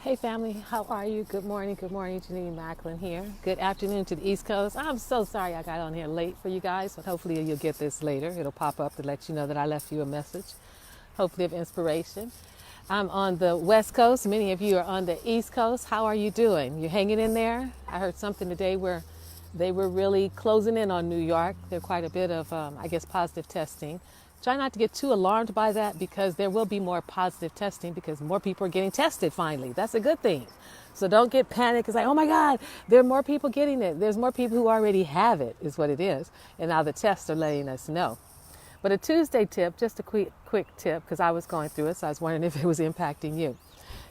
Hey family, how are you? Good morning, Jenenne Macklin here. Good afternoon to the East Coast. I'm so sorry I got on here late for you guys, but hopefully you'll get this later. It'll pop up to let you know that I left you a message, hopefully of inspiration. I'm on the West Coast. Many of you are on the East Coast. How are you doing? You hanging in there? I heard something today where they were really closing in on New York. There's quite a bit of, positive testing. Try not to get too alarmed by that because there will be more positive testing because more people are getting tested finally. That's a good thing. So don't get panicked. It's like, oh my God, there are more people getting it. There's more people who already have it, is what it is. And now the tests are letting us know. But a Tuesday tip, just a quick tip, because I was going through it, so I was wondering if it was impacting you.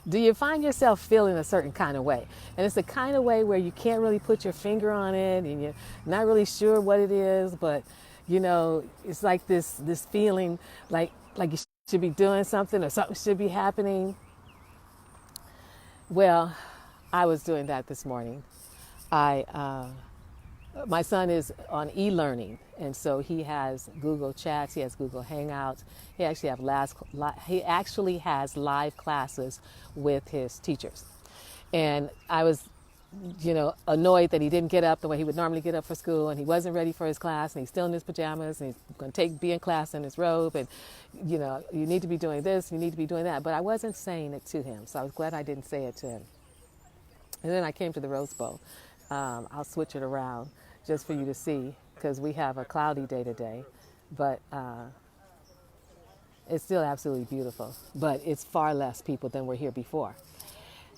Do you find yourself feeling a certain kind of way? And it's the kind of way where you can't really put your finger on it and you're not really sure what it is, but you know, it's like this feeling like you should be doing something or something should be happening. Well, I was doing that this morning. My son is on e-learning, and so he has Google Chats, he has Google Hangouts. He actually has live classes with his teachers. And I was annoyed that he didn't get up the way he would normally get up for school, and he wasn't ready for his class, and he's still in his pajamas, and he's going to be in class in his robe, and you need to be doing this, you need to be doing that. But I wasn't saying it to him, so I was glad I didn't say it to him. And then I came to the Rose Bowl. I'll switch it around just for you to see, because we have a cloudy day today, but it's still absolutely beautiful, but it's far less people than were here before.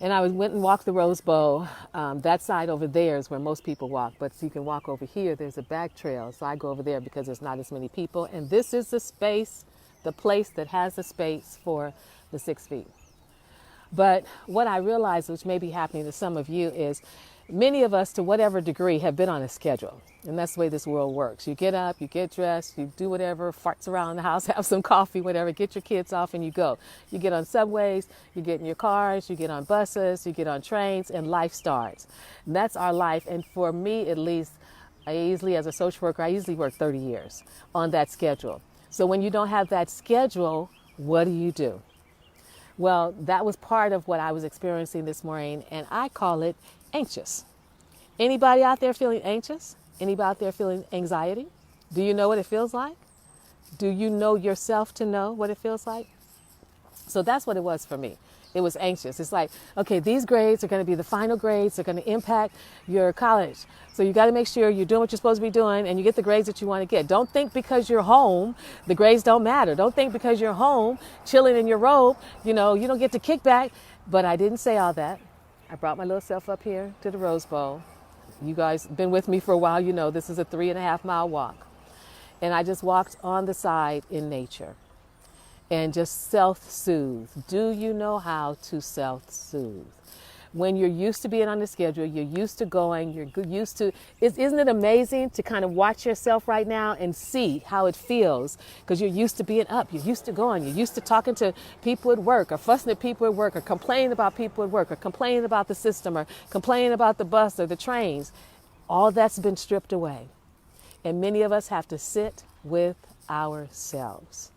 And I went and walked the Rose Bowl. That side over there is where most people walk, but so you can walk over here. There's a back trail, so I go over there because there's not as many people. And this is the place that has the space for the 6 feet. But what I realized, which may be happening to some of you, is many of us, to whatever degree, have been on a schedule. And that's the way this world works. You get up, you get dressed, you do whatever, farts around the house, have some coffee, whatever, get your kids off, and you go. You get on subways, you get in your cars, you get on buses, you get on trains, and life starts. And that's our life. And for me, at least, as a social worker, I easily work 30 years on that schedule. So when you don't have that schedule, what do? Well, that was part of what I was experiencing this morning, and I call it anxious. Anybody out there feeling anxious? Anybody out there feeling anxiety? Do you know what it feels like? Do you know yourself to know what it feels like? So that's what it was for me. It was anxious. It's like, okay, these grades are going to be the final grades. They're going to impact your college. So you got to make sure you're doing what you're supposed to be doing and you get the grades that you want to get. Don't think because you're home, the grades don't matter. Don't think because you're home, chilling in your robe, you don't get the kickback. But I didn't say all that. I brought my little self up here to the Rose Bowl. You guys been with me for a while. You know this is a 3.5 mile walk. And I just walked on the side in nature. And just self-soothe. Do you know how to self-soothe? When you're used to being on the schedule, you're used to going, isn't it amazing to kind of watch yourself right now and see how it feels? Because you're used to being up, you're used to going, you're used to talking to people at work, or fussing at people at work, or complaining about people at work, or complaining about the system, or complaining about the bus or the trains. All that's been stripped away. And many of us have to sit with ourselves.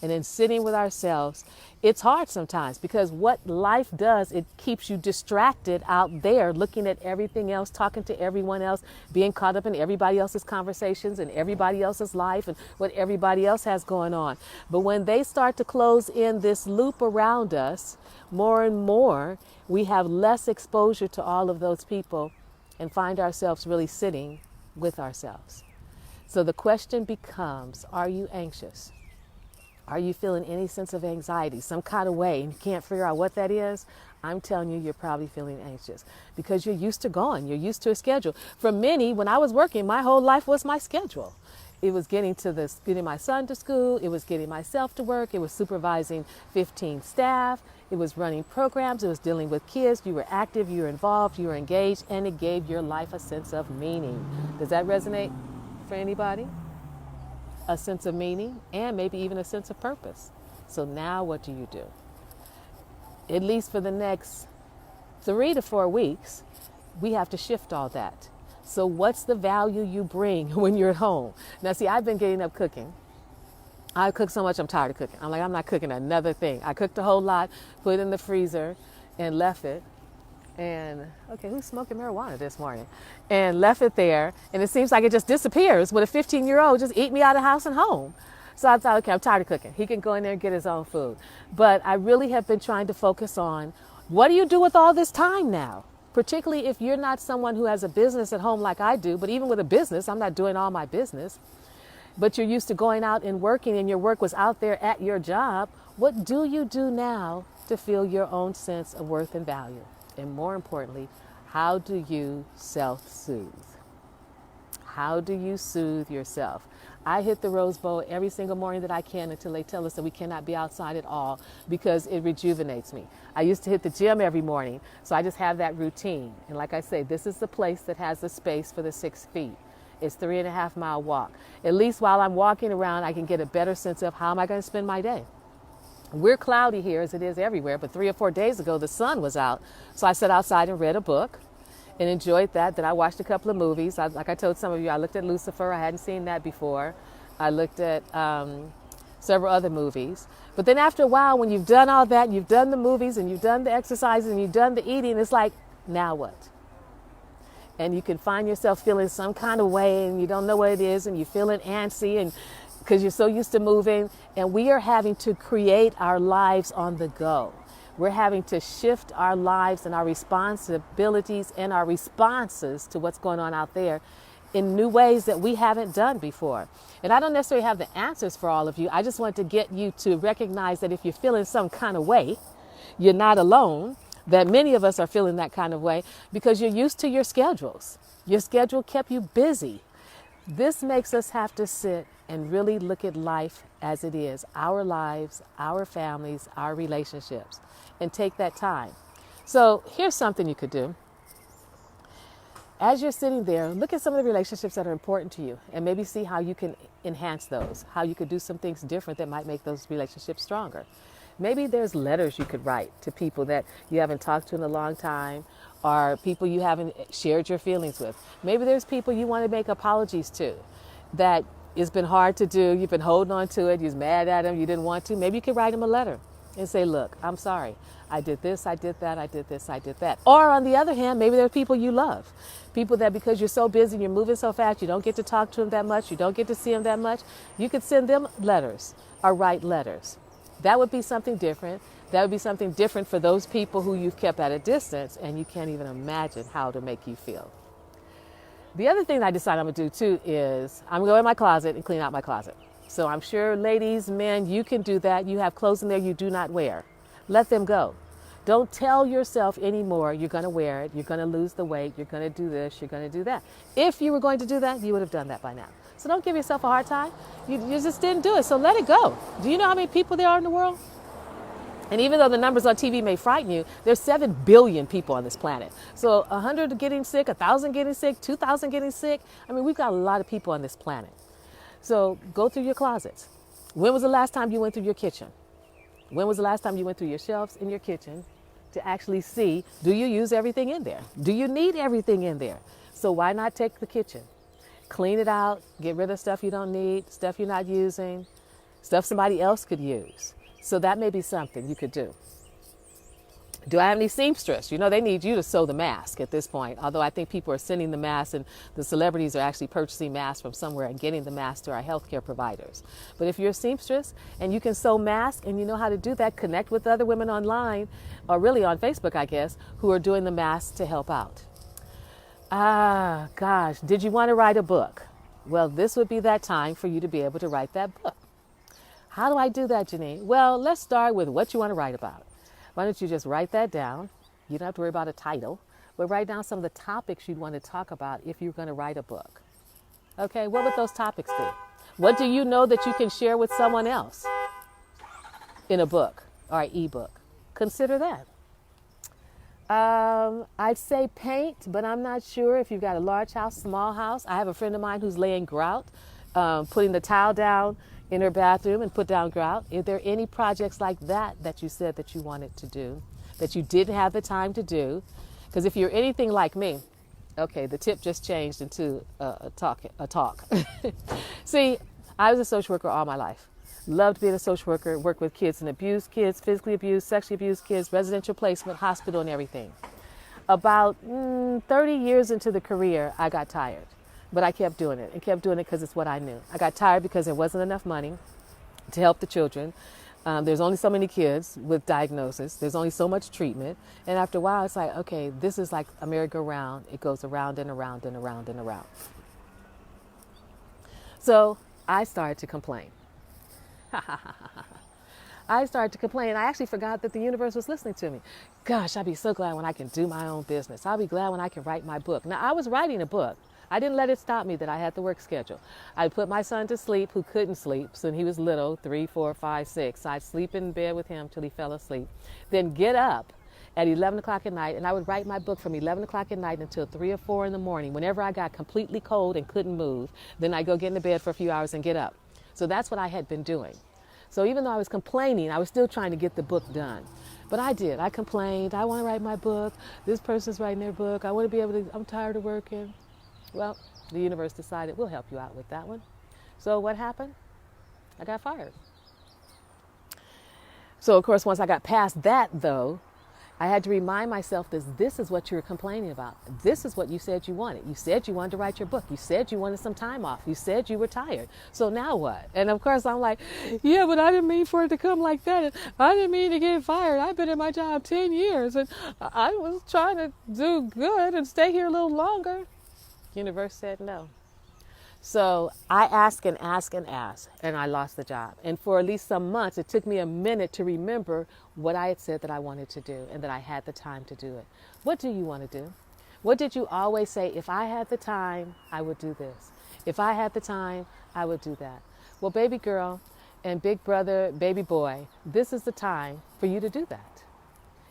And in sitting with ourselves, it's hard sometimes because what life does, it keeps you distracted out there, looking at everything else, talking to everyone else, being caught up in everybody else's conversations and everybody else's life and what everybody else has going on. But when they start to close in this loop around us, more and more, we have less exposure to all of those people and find ourselves really sitting with ourselves. So the question becomes, are you anxious? Are you feeling any sense of anxiety, some kind of way, and you can't figure out what that is? I'm telling you, you're probably feeling anxious because you're used to going. You're used to a schedule. For many, when I was working, my whole life was my schedule. It was getting my son to school. It was getting myself to work. It was supervising 15 staff. It was running programs. It was dealing with kids. You were active, you were involved, you were engaged, and it gave your life a sense of meaning. Does that resonate for anybody? A sense of meaning and maybe even a sense of purpose. So now what do? At least for the next 3 to 4 weeks, we have to shift all that. So what's the value you bring when you're at home? Now see, I've been getting up cooking. I cook so much I'm tired of cooking. I'm not cooking another thing. I cooked a whole lot, put it in the freezer, and left it. And okay, who's smoking marijuana this morning? And left it there, and it seems like it just disappears with a 15-year-old just eat me out of house and home. So I thought, okay, I'm tired of cooking. He can go in there and get his own food. But I really have been trying to focus on, what do you do with all this time now? Particularly if you're not someone who has a business at home like I do, but even with a business, I'm not doing all my business. But you're used to going out and working, and your work was out there at your job. What do you do now to feel your own sense of worth and value? And more importantly, how do you self-soothe? How do you soothe yourself? I hit the Rose Bowl every single morning that I can until they tell us that we cannot be outside at all, because it rejuvenates me. I used to hit the gym every morning, so I just have that routine. And like I say, this is the place that has the space for the 6 feet. It's 3.5 mile walk. At least while I'm walking around, I can get a better sense of how am I going to spend my day. We're cloudy here as it is everywhere, but 3 or 4 days ago, the sun was out. So I sat outside and read a book and enjoyed that. Then I watched a couple of movies. Like I told some of you, I looked at Lucifer. I hadn't seen that before. I looked at several other movies. But then after a while, when you've done all that, you've done the movies and you've done the exercises and you've done the eating, it's like, now what? And you can find yourself feeling some kind of way and you don't know what it is, and you're feeling antsy and because you're so used to moving. And we are having to create our lives on the go. We're having to shift our lives and our responsibilities and our responses to what's going on out there in new ways that we haven't done before. And I don't necessarily have the answers for all of you. I just want to get you to recognize that if you're feeling some kind of way, you're not alone, that many of us are feeling that kind of way because you're used to your schedules. Your schedule kept you busy. This makes us have to sit and really look at life as it is, our lives, our families, our relationships, and take that time. So here's something you could do. As you're sitting there, look at some of the relationships that are important to you and maybe see how you can enhance those, how you could do some things different that might make those relationships stronger. Maybe there's letters you could write to people that you haven't talked to in a long time, or people you haven't shared your feelings with. Maybe there's people you want to make apologies to that it's been hard to do. You've been holding on to it. You're mad at them. You didn't want to. Maybe you could write them a letter and say, look, I'm sorry. I did this, I did that, I did this, I did that. Or on the other hand, maybe there are people you love. People that because you're so busy, you're moving so fast, you don't get to talk to them that much, you don't get to see them that much. You could send them letters or write letters. That would be something different. That would be something different for those people who you've kept at a distance and you can't even imagine how to make you feel. The other thing I decided I'm going to do too is I'm going to go in my closet and clean out my closet. So I'm sure ladies, men, you can do that. You have clothes in there you do not wear. Let them go. Don't tell yourself anymore you're going to wear it, you're going to lose the weight, you're going to do this, you're going to do that. If you were going to do that, you would have done that by now. So don't give yourself a hard time. You just didn't do it, so let it go. Do you know how many people there are in the world? And even though the numbers on TV may frighten you, there's 7 billion people on this planet. So 100 getting sick, 1,000 getting sick, 2,000 getting sick. I mean, we've got a lot of people on this planet. So go through your closets. When was the last time you went through your kitchen? When was the last time you went through your shelves in your kitchen to actually see, do you use everything in there? Do you need everything in there? So why not take the kitchen? Clean it out, get rid of stuff you don't need, stuff you're not using, stuff somebody else could use. So that may be something you could do. Do I have any seamstress? You know, they need you to sew the mask at this point. Although I think people are sending the masks and the celebrities are actually purchasing masks from somewhere and getting the masks to our healthcare providers. But if you're a seamstress and you can sew masks and you know how to do that, connect with other women online, or really on Facebook, I guess, who are doing the masks to help out. Ah, gosh, did you want to write a book? Well, this would be that time for you to be able to write that book. How do I do that, Jenenne? Well, let's start with what you want to write about. Why don't you just write that down? You don't have to worry about a title, but write down some of the topics you'd want to talk about if you're going to write a book. Okay, what would those topics be? What do you know that you can share with someone else in a book or an ebook? Consider that. I'd say paint, but I'm not sure if you've got a large house, small house. I have a friend of mine who's laying grout, putting the tile down in her bathroom and put down grout. Are there any projects like that that you said that you wanted to do, that you didn't have the time to do? Because if you're anything like me, okay, the tip just changed into a talk. See, I was a social worker all my life. Loved being a social worker, worked with kids and abused kids, physically abused, sexually abused kids, residential placement, hospital, and everything. About 30 years into the career, I got tired. But I kept doing it and kept doing it because it's what I knew. I got tired because there wasn't enough money to help the children. There's only so many kids with diagnosis. There's only so much treatment. And after a while, it's like, okay, this is like a merry-go-round. It goes around and around and around and around. So I started to complain. I started to complain. I actually forgot that the universe was listening to me. Gosh, I'd be so glad when I can do my own business. I'll be glad when I can write my book. Now, I was writing a book. I didn't let it stop me that I had the work schedule. I'd put my son to sleep who couldn't sleep. So when he was little, 3, 4, 5, 6, I'd sleep in bed with him till he fell asleep. Then get up at 11 o'clock at night, and I would write my book from 11 o'clock at night until 3 or 4 in the morning. Whenever I got completely cold and couldn't move, then I'd go get into bed for a few hours and get up. So that's what I had been doing. So even though I was complaining, I was still trying to get the book done. But I did. I complained. I want to write my book. This person's writing their book. I want to be able to, I'm tired of working. Well, the universe decided we'll help you out with that one. So what happened? I got fired. So of course, once I got past that though, I had to remind myself that this is what you were complaining about. This is what you said you wanted. You said you wanted to write your book. You said you wanted some time off. You said you were tired. So now what? And of course I'm like, yeah, but I didn't mean for it to come like that. I didn't mean to get fired. I've been in my job 10 years and I was trying to do good and stay here a little longer. Universe said no. So I asked and asked and asked, and I lost the job. And for at least some months, it took me a minute to remember what I had said that I wanted to do and that I had the time to do it. What do you want to do? What did you always say? If I had the time, I would do this. If I had the time, I would do that. Well, baby girl and big brother, baby boy, this is the time for you to do that.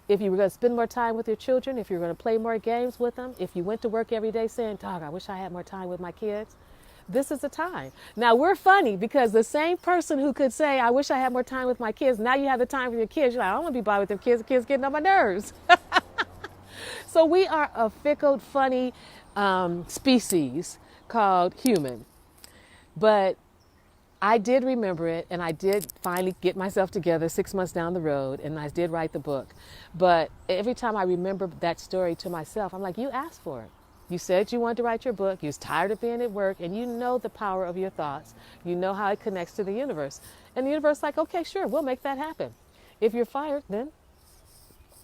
If you were going to spend more time with your children, if you're going to play more games with them, if you went to work every day saying, dog, I wish I had more time with my kids, this is the time. Now, we're funny because the same person who could say, I wish I had more time with my kids, now you have the time for your kids. You're like, I don't want to be bothered with them kids. The kids getting on my nerves. So we are a fickle, funny species called human. But I did remember it, and I did finally get myself together 6 months down the road, and I did write the book. But every time I remember that story to myself, I'm like, you asked for it. You said you wanted to write your book. You was tired of being at work, and you know the power of your thoughts. You know how it connects to the universe. And the universe is like, okay, sure, we'll make that happen. If you're fired, then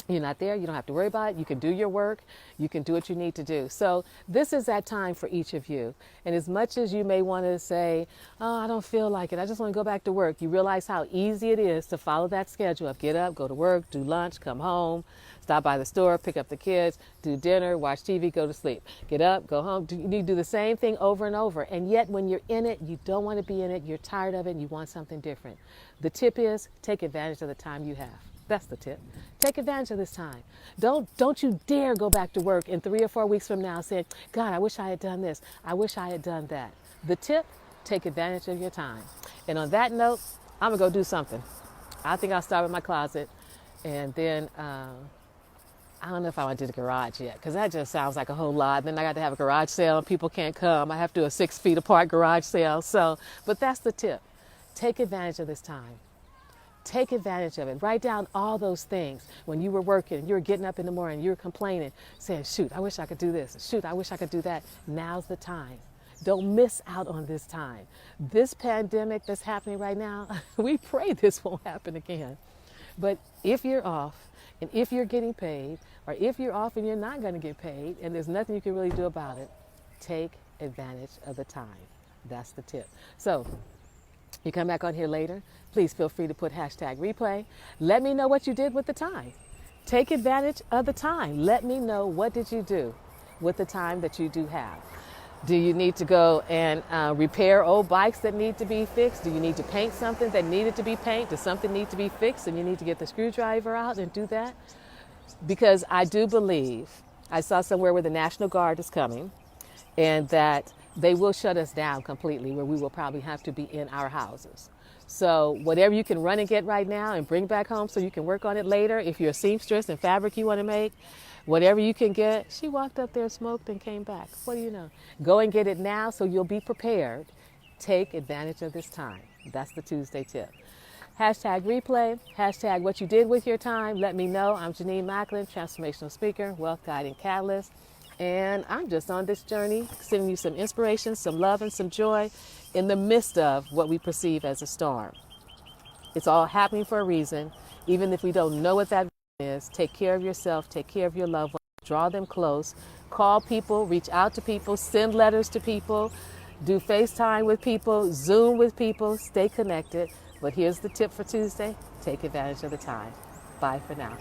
you're not there. You don't have to worry about it. You can do your work. You can do what you need to do. So this is that time for each of you. And as much as you may want to say, oh, I don't feel like it. I just want to go back to work. You realize how easy it is to follow that schedule of get up, go to work, do lunch, come home, stop by the store, pick up the kids, do dinner, watch TV, go to sleep. Get up, go home. You do the same thing over and over. And yet when you're in it, you don't want to be in it. You're tired of it and you want something different. The tip is take advantage of the time you have. That's the tip. Take advantage of this time. Don't you dare go back to work in 3 or 4 weeks from now saying, God, I wish I had done this. I wish I had done that. The tip, take advantage of your time. And on that note, I'm going to go do something. I think I'll start with my closet. And then I don't know if I want to do the garage yet because that just sounds like a whole lot. Then I got to have a garage sale and people can't come. I have to do a 6 feet apart garage sale. But that's the tip. Take advantage of this time. Take advantage of it. Write down all those things when you were working, you were getting up in the morning, you were complaining, saying, shoot, I wish I could do this. Shoot, I wish I could do that. Now's the time. Don't miss out on this time. This pandemic that's happening right now, we pray this won't happen again. But if you're off and if you're getting paid, or if you're off and you're not going to get paid and there's nothing you can really do about it, take advantage of the time. That's the tip. So you come back on here later, please feel free to put hashtag replay. Let me know what you did with the time. Take advantage of the time. Let me know what did you do with the time that you do have. Do you need to go and repair old bikes that need to be fixed? Do you need to paint something that needed to be painted? Does something need to be fixed and you need to get the screwdriver out and do that? Because I do believe, I saw somewhere where the National Guard is coming and that they will shut us down completely where we will probably have to be in our houses. So whatever you can run and get right now and bring back home so you can work on it later, if you're a seamstress and fabric you want to make, whatever you can get. She walked up there, smoked, and came back. What do you know? Go and get it now so you'll be prepared. Take advantage of this time. That's the Tuesday tip. Hashtag replay, hashtag what you did with your time. Let me know. I'm Jenenne Macklin, transformational speaker, wealth guiding catalyst. And I'm just on this journey, sending you some inspiration, some love, and some joy in the midst of what we perceive as a storm. It's all happening for a reason. Even if we don't know what that is, take care of yourself, take care of your loved ones, draw them close, call people, reach out to people, send letters to people, do FaceTime with people, Zoom with people, stay connected. But here's the tip for Tuesday. Take advantage of the time. Bye for now.